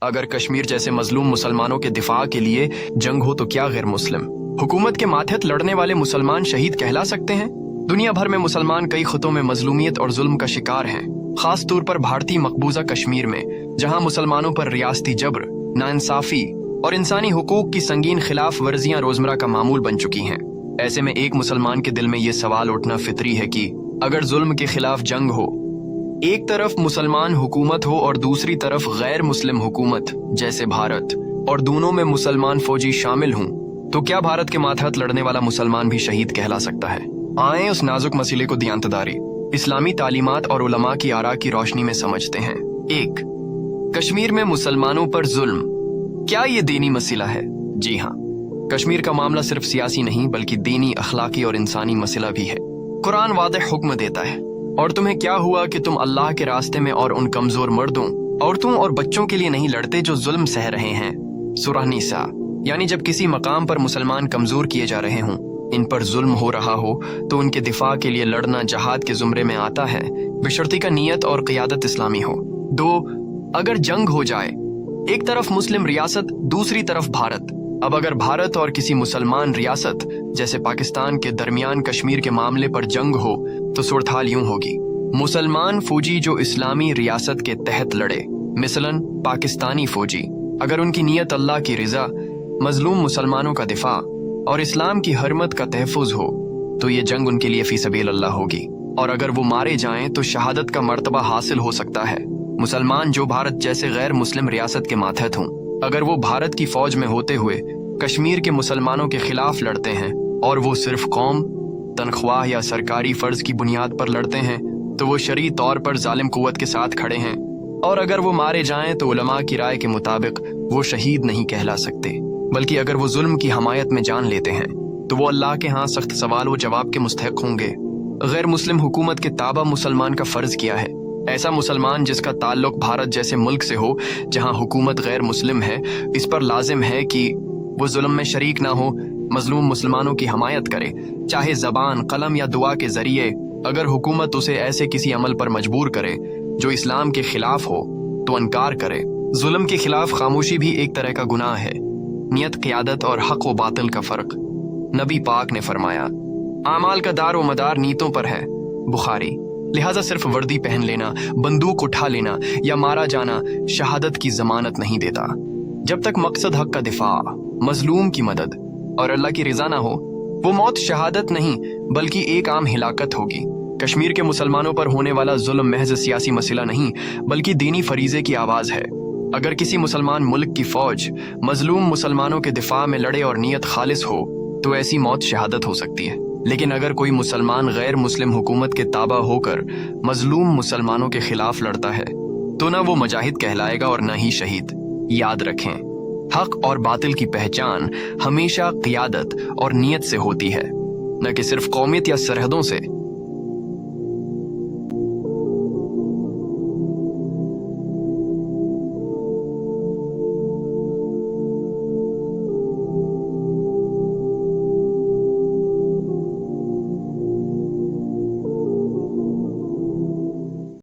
अगर कश्मीर जैसे मजलूम मुसलमानों के दिफा के लिए जंग हो तो क्या गैर मुस्लिम हुकूमत के मातहत लड़ने वाले मुसलमान शहीद कहला सकते हैं? दुनिया भर में मुसलमान कई खितों में मजलूमियत और जुल्म का शिकार हैं, खास तौर पर भारतीय मकबूजा कश्मीर में, जहां मुसलमानों पर रियासती जबर, नाइंसाफी और इंसानी हुकूक की संगीन खिलाफ वर्जियां रोजमर्रा का मामूल बन चुकी हैं। ऐसे में एक मुसलमान के दिल में ये सवाल उठना फितरी है कि अगर जुल्म के खिलाफ जंग हो, एक तरफ मुसलमान हुकूमत हो और दूसरी तरफ गैर मुस्लिम हुकूमत जैसे भारत, और दोनों में मुसलमान फौजी शामिल हों, तो क्या भारत के मातहत लड़ने वाला मुसलमान भी शहीद कहला सकता है? आए उस नाजुक मसले को दियांतदारी, इस्लामी तालीमात और उलमा की आरा की रोशनी में समझते हैं। 1. कश्मीर में मुसलमानों पर जुल्म, क्या ये दीनी मसला है? जी हाँ, कश्मीर का मामला सिर्फ सियासी नहीं बल्कि दीनी, अखलाकी और इंसानी मसला भी है। कुरान वादह हुक्म देता है, और तुम्हें क्या हुआ कि तुम अल्लाह के रास्ते में और उन कमजोर मर्दों, औरतों और बच्चों के लिए नहीं लड़ते जो जुल्म सह रहे हैं। सूरह निसा। यानी जब किसी मकाम पर मुसलमान कमजोर किए जा रहे हों, इन पर जुल्म हो रहा हो, तो उनके दिफा के लिए लड़ना जहाद के जुमरे में आता है, बशर्ते का नियत और क़ियादत इस्लामी हो। 2. अगर जंग हो जाए, एक तरफ मुस्लिम रियासत, दूसरी तरफ भारत। अब अगर भारत और किसी मुसलमान रियासत जैसे पाकिस्तान के दरमियान कश्मीर के मामले पर जंग हो, तो सूरत-हाल यूं होगी। मुसलमान फौजी जो इस्लामी रियासत के तहत लड़े, मिसलन पाकिस्तानी फौजी, अगर उनकी नीयत अल्लाह की रिजा, मजलूम मुसलमानों का दिफा और इस्लाम की हरमत का तहफ़्फ़ुज़ हो, तो ये जंग उनके लिए फी सबील अल्लाह होगी, और अगर वो मारे जाएं तो शहादत का मर्तबा हासिल हो सकता है। मुसलमान जो भारत जैसे गैर मुस्लिम रियासत के मातहत हों, अगर वो भारत की फौज में होते हुए कश्मीर के मुसलमानों के खिलाफ लड़ते हैं, और वो सिर्फ कौम, तनख्वाह या सरकारी फर्ज की बुनियाद पर लड़ते हैं, तो वो शरई तौर पर जालिम कुव्वत के साथ खड़े हैं, और अगर वो मारे जाएं तो उलमा की राय के मुताबिक वो शहीद नहीं कहला सकते, बल्कि अगर वो जुल्म की हमायत में जान लेते हैं तो वो अल्लाह के यहाँ सख्त सवाल व जवाब के मुस्तहक होंगे। गैर मुस्लिम हुकूमत के ताबा मुसलमान का फर्ज किया है। ऐसा मुसलमान जिसका ताल्लुक भारत जैसे मुल्क से हो जहाँ हुकूमत गैर मुस्लिम है, इस पर लाजिम है कि वो जुल्म में शरीक ना हो, मजलूम मुसलमानों की हमायत करे, चाहे जबान, कलम या दुआ के जरिए। अगर हुकूमत उसे ऐसे किसी अमल पर मजबूर करे जो इस्लाम के खिलाफ हो, तो इनकार करे। जुल्म के खिलाफ खामोशी भी एक तरह का गुनाह है। नियत, क़ियादत और हक व बातिल का फर्क। नबी पाक ने फरमाया, आमाल का दार व मदार नीतों पर है, बुखारी। लिहाजा सिर्फ वर्दी पहन लेना, बंदूक उठा लेना या मारा जाना शहादत की जमानत नहीं देता। जब तक मकसद हक का दिफा, मजलूम की मदद और अल्लाह की रिजा ना हो, वो मौत शहादत नहीं बल्कि एक आम हिलाकत होगी। कश्मीर के मुसलमानों पर होने वाला जुल्म महज सियासी मसला नहीं बल्कि दीनी फरीजे की आवाज है। अगर किसी मुसलमान मुल्क की फौज मजलूम मुसलमानों के दिफा में लड़े और नियत खालिस हो, तो ऐसी मौत शहादत हो सकती है। लेकिन अगर कोई मुसलमान गैर मुस्लिम हुकूमत के ताबा होकर मजलूम मुसलमानों के खिलाफ लड़ता है, तो ना वो मुजाहिद कहलाएगा और ना ही शहीद। याद रखें, हक और बातिल की पहचान हमेशा क़ियादत और नियत से होती है, न कि सिर्फ कौमियत या सरहदों से।